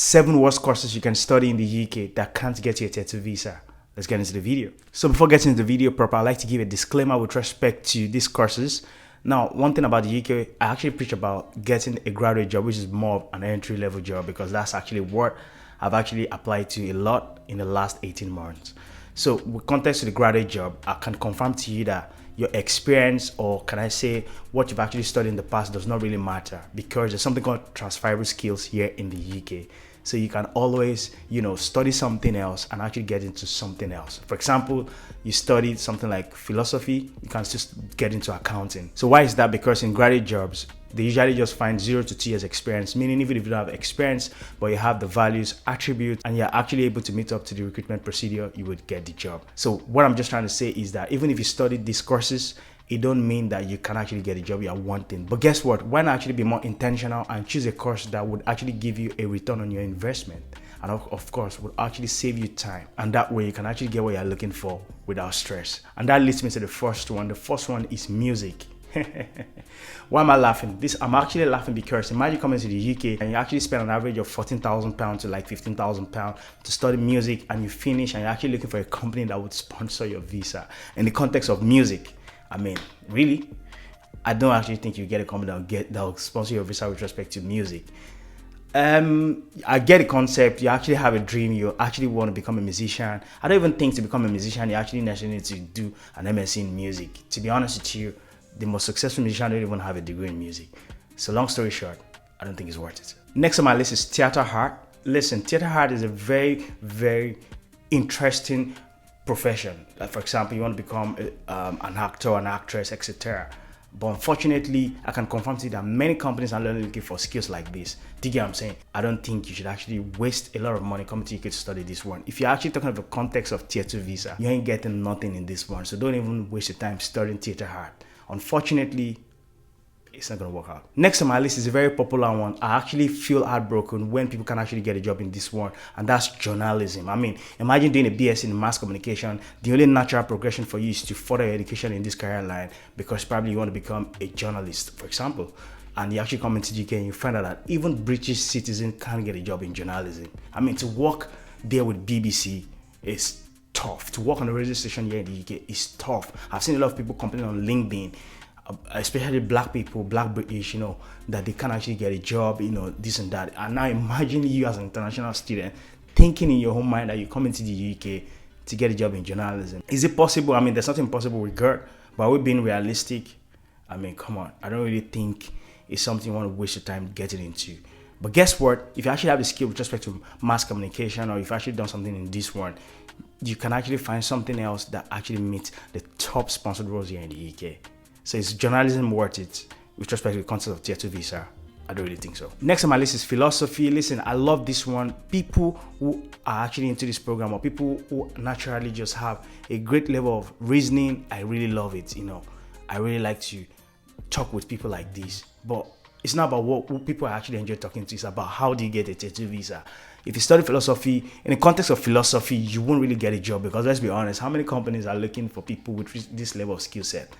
7 worst courses you can study in the UK that can't get you a Tier 2 visa. Let's get into the video. So before getting into the video proper, I'd like to give a disclaimer with respect to these courses. Now, one thing about the UK, I actually preach about getting a graduate job, which is more of an entry-level job, because that's actually what I've actually applied to a lot in the last 18 months. So with context to the graduate job, I can confirm to you that your experience, or can I say what you've actually studied in the past, does not really matter, because there's something called transferable skills here in the UK. So you can always, study something else and actually get into something else. For example, you studied something like philosophy, you can just get into accounting. So why is that? Because in graduate jobs, they usually just find 0 to 2 years experience, meaning even if you don't have experience, but you have the values, attributes, and you're actually able to meet up to the recruitment procedure, you would get the job. So what I'm just trying to say is that even if you studied these courses, it don't mean that you can actually get a job you are wanting. But guess what? Why not actually be more intentional and choose a course that would actually give you a return on your investment? And of course, would actually save you time. And that way you can actually get what you're looking for without stress. And that leads me to the first one. The first one is music. Why am I laughing? I'm actually laughing because imagine coming to the UK and you actually spend an average of £14,000 to like £15,000 to study music, and you finish and you're actually looking for a company that would sponsor your visa in the context of music. I mean, really? I don't actually think you get a company that will sponsor your visa with respect to music. I get the concept. You actually have a dream. You actually want to become a musician. I don't even think to become a musician, you actually necessarily need to do an MSc in music. To be honest with you, the most successful musician don't even have a degree in music. So long story short, I don't think it's worth it. Next on my list is theater art. Listen, theater art is a very, very interesting profession. Like for example, you want to become an actor, an actress, etc. But unfortunately, I can confirm to you that many companies are only looking for skills like this. Do you get what I'm saying? I don't think you should actually waste a lot of money coming to UK to study this one. If you're actually talking about the context of Tier 2 visa, you ain't getting nothing in this one. So don't even waste your time studying theater art. Unfortunately, it's not going to work out. Next on my list is a very popular one. I actually feel heartbroken when people can actually get a job in this one, and that's journalism. I mean, imagine doing a BS in mass communication. The only natural progression for you is to further your education in this career line, because probably you want to become a journalist, for example. And you actually come into the UK and you find out that even British citizens can't get a job in journalism. I mean, to work there with BBC is tough. To work on a radio station here in the UK is tough. I've seen a lot of people complaining on LinkedIn, especially black people, black British, that they can't actually get a job, this and that. And now imagine you as an international student thinking in your own mind that you come into the UK to get a job in journalism. Is it possible? I mean, there's nothing possible with GERD, but are we being realistic? I mean, come on. I don't really think it's something you want to waste your time getting into. But guess what? If you actually have a skill with respect to mass communication, or if you've actually done something in this one, you can actually find something else that actually meets the top sponsored roles here in the UK. So is journalism worth it with respect to the concept of Tier 2 visa? I don't really think so. Next on my list is philosophy. Listen, I love this one. People who are actually into this program, or people who naturally just have a great level of reasoning, I really love it. I really like to talk with people like this. But it's not about what people actually enjoy talking to. It's about how do you get a Tier 2 visa. If you study philosophy, in the context of philosophy, you won't really get a job, because let's be honest, how many companies are looking for people with this level of skill set?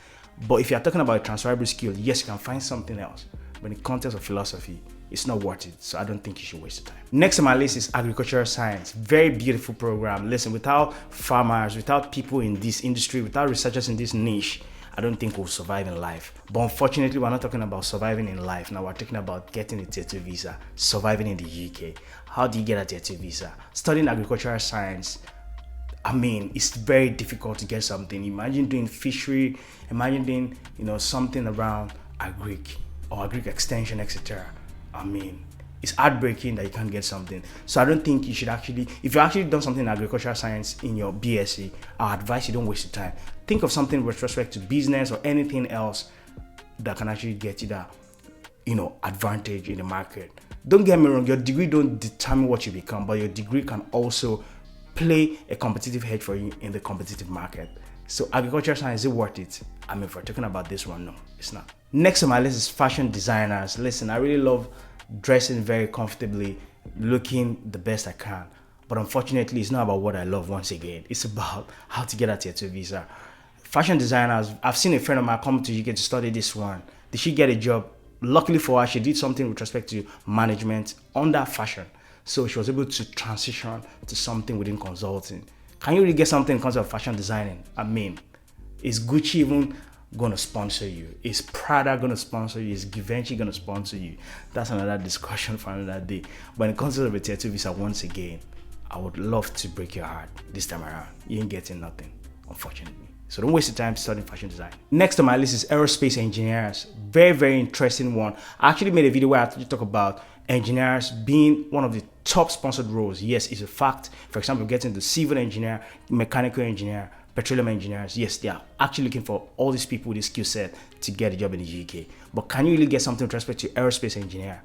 But if you're talking about a transferable skill, yes, you can find something else. But in the context of philosophy, it's not worth it. So I don't think you should waste your time. Next on my list is agricultural science. Very beautiful program. Listen, without farmers, without people in this industry, without researchers in this niche, I don't think we'll survive in life. But unfortunately, we're not talking about surviving in life. Now we're talking about getting a Tier 2 visa, surviving in the UK. How do you get a Tier 2 visa? Studying agricultural science, I mean, it's very difficult to get something. Imagine doing fishery, imagine doing, something around agric or agric extension, etc. I mean, it's heartbreaking that you can't get something. So I don't think you should actually, if you actually done something in agricultural science in your BSc, I advise you don't waste your time. Think of something with respect to business or anything else that can actually get you that, advantage in the market. Don't get me wrong, your degree don't determine what you become, but your degree can also play a competitive edge for you in the competitive market. So agricultural science, is it worth it? I mean, if we're talking about this one, no, it's not. Next on my list is fashion designers. Listen, I really love dressing very comfortably, looking the best I can. But unfortunately, it's not about what I love once again. It's about how to get a Tier 2 visa. Fashion designers, I've seen a friend of mine come to UK to study this one. Did she get a job? Luckily for her, she did something with respect to management under fashion. So she was able to transition to something within consulting. Can you really get something in terms of fashion designing? I mean, is Gucci even going to sponsor you? Is Prada going to sponsor you? Is Givenchy going to sponsor you? That's another discussion for another day. When it comes to the tier 2 visa, once again, I would love to break your heart this time around. You ain't getting nothing, unfortunately. So don't waste your time studying fashion design. Next on my list is Aerospace Engineers. Very, very interesting one. I actually made a video where I actually talk about engineers being one of the top sponsored roles. Yes, it's a fact. For example, getting the civil engineer, mechanical engineer, petroleum engineers. Yes, they are actually looking for all these people with this skill set to get a job in the UK. But can you really get something with respect to aerospace engineer?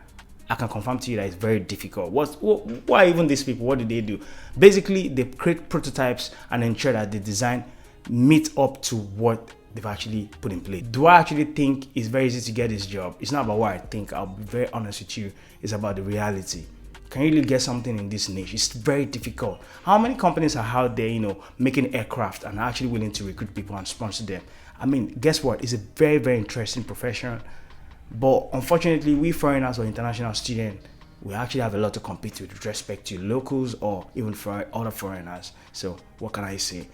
I can confirm to you that it's very difficult. Why even these people? What do they do? Basically, they create prototypes and ensure that the design meet up to what they've actually put in place. Do I actually think it's very easy to get this job? It's not about what I think. I'll be very honest with you. It's about the reality. Can you really get something in this niche? It's very difficult. How many companies are out there, making aircraft and are actually willing to recruit people and sponsor them? I mean, guess what? It's a very, very interesting profession. But unfortunately, we foreigners or international students, we actually have a lot to compete with respect to locals or even for other foreigners. So what can I say?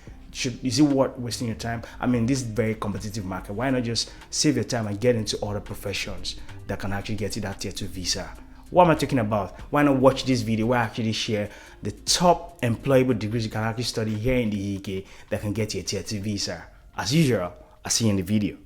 Is it worth wasting your time? I mean, this is a very competitive market. Why not just save your time and get into other professions that can actually get you that tier 2 visa? What am I talking about? Why not watch this video where I actually share the top employable degrees you can actually study here in the UK that can get you a tier 2 visa? As usual, I'll see you in the video.